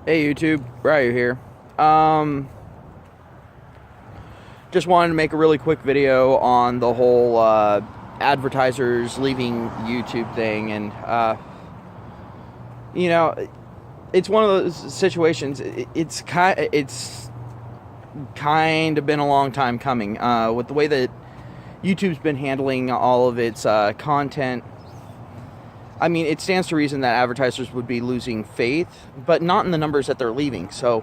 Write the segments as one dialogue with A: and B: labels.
A: Hey YouTube, Ryu here. Just wanted to make a really quick video on the whole advertisers leaving YouTube thing, and you know, it's one of those situations. It's kind of been a long time coming with the way that YouTube's been handling all of its content. I mean, it stands to reason that advertisers would be losing faith, but not in the numbers that they're leaving. So,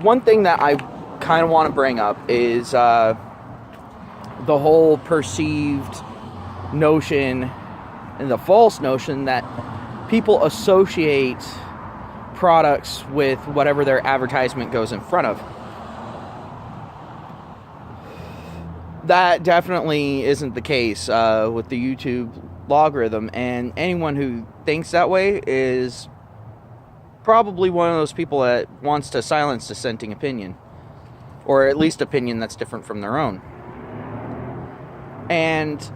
A: one thing that I kind of want to bring up is the whole perceived notion and the false notion that people associate products with whatever their advertisement goes in front of. That definitely isn't the case with the YouTube logarithm, and anyone who thinks that way is probably one of those people that wants to silence dissenting opinion, or at least opinion that's different from their own. And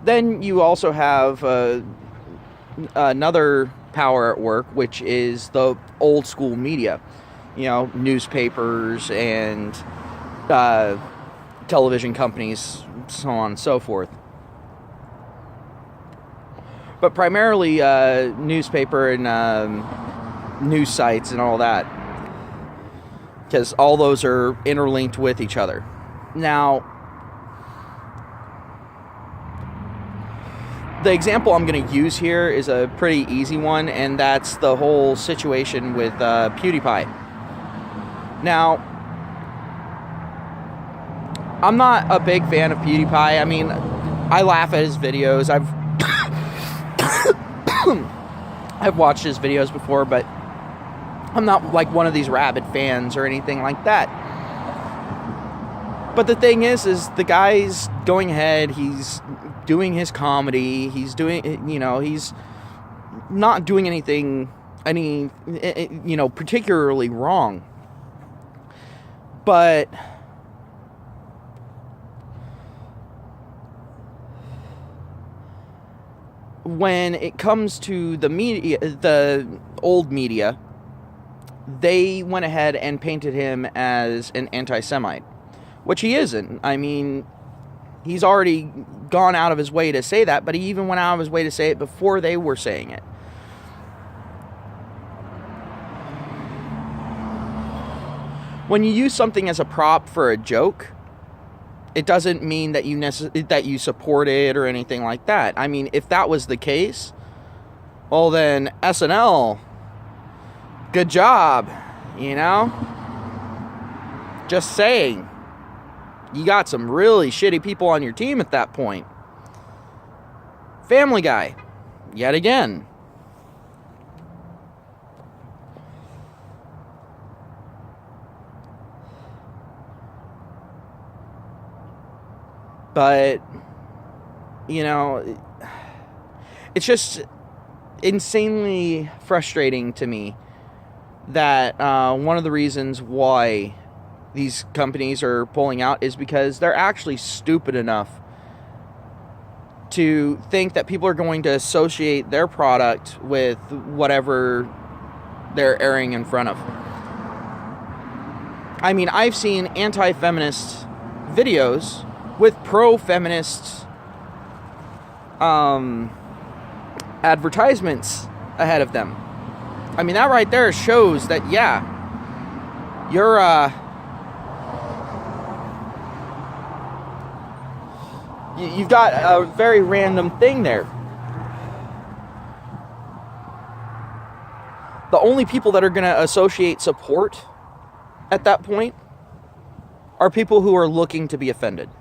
A: then you also have another power at work, which is the old school media, newspapers and television companies, so on and so forth. But primarily newspaper and news sites and all that, because all those are interlinked with each other. Now, the example I'm going to use here is a pretty easy one, and that's the whole situation with PewDiePie. Now, I'm not a big fan of PewDiePie. I mean, I laugh at his videos. I've watched his videos before, but I'm not like one of these rabid fans or anything like that. But the thing is the guy's going ahead, he's doing his comedy, he's doing, he's not doing anything, particularly wrong. But when it comes to the media, the old media, they went ahead and painted him as an anti-Semite, which he isn't. I mean, he's already gone out of his way to say that, but he even went out of his way to say it before they were saying it. When you use something as a prop for a joke, it doesn't mean that you support it or anything like that. I mean, if that was the case, well then SNL, good job, Just saying. You got some really shitty people on your team at that point. Family Guy, yet again. But, it's just insanely frustrating to me that one of the reasons why these companies are pulling out is because they're actually stupid enough to think that people are going to associate their product with whatever they're airing in front of. I mean, I've seen anti-feminist videos with pro-feminist advertisements ahead of them. I mean, that right there shows that, yeah, you've got a very random thing there. The only people that are going to associate support at that point are people who are looking to be offended.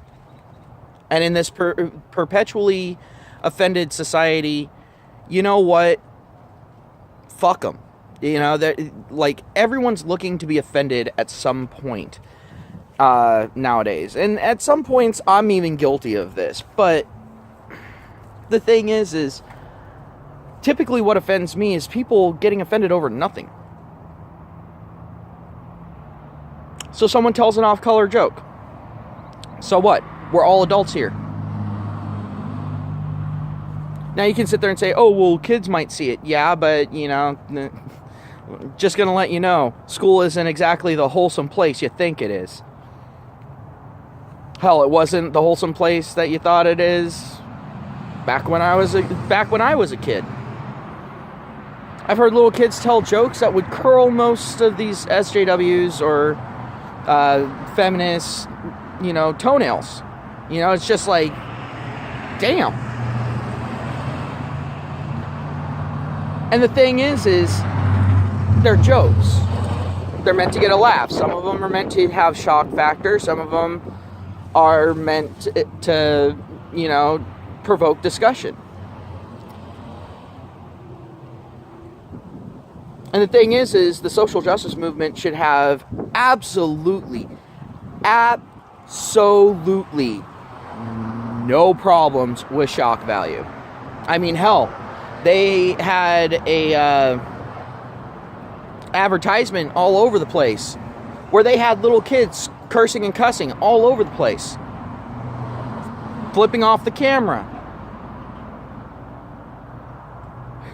A: And in this perpetually offended society, you know what? Fuck them. Like, everyone's looking to be offended at some point nowadays. And at some points, I'm even guilty of this. But the thing is typically what offends me is people getting offended over nothing. So someone tells an off-color joke. So what? We're all adults here. Now you can sit there and say, oh, well, kids might see it. Yeah, but, Just gonna let you know, school isn't exactly the wholesome place you think it is. Hell, it wasn't the wholesome place that you thought it is back when I was a kid. I've heard little kids tell jokes that would curl most of these SJWs or feminists, toenails. It's just like, damn. And the thing is they're jokes. They're meant to get a laugh. Some of them are meant to have shock factor. Some of them are meant to, provoke discussion. And the thing is the social justice movement should have absolutely no problems with shock value. I mean, hell, they had a advertisement all over the place where they had little kids cursing and cussing all over the place, flipping off the camera.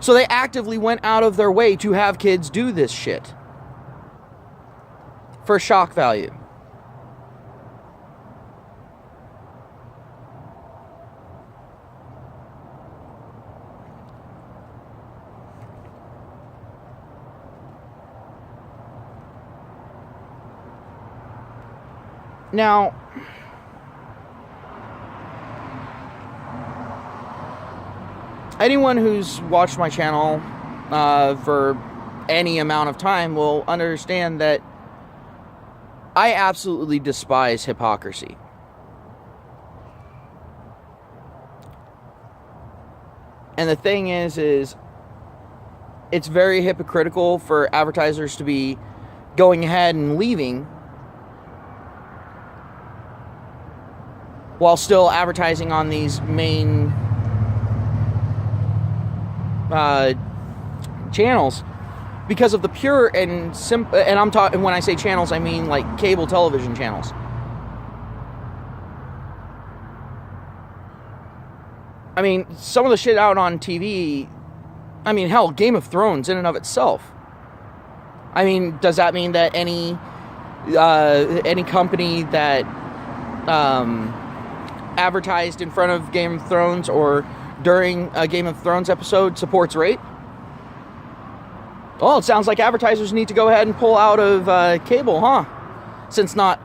A: So they actively went out of their way to have kids do this shit for shock value. Now, anyone who's watched my channel for any amount of time will understand that I absolutely despise hypocrisy. And the thing is it's very hypocritical for advertisers to be going ahead and leaving while still advertising on these main channels because of the pure and simple. And I'm talking, when I say channels, I mean like cable television channels. I mean, some of the shit out on TV, I mean, hell, Game of Thrones in and of itself. I mean, does that mean that any company that advertised in front of Game of Thrones or during a Game of Thrones episode supports rape? Well, it sounds like advertisers need to go ahead and pull out of cable, huh? Since not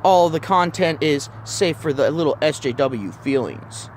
A: all the content is safe for the little SJW feelings.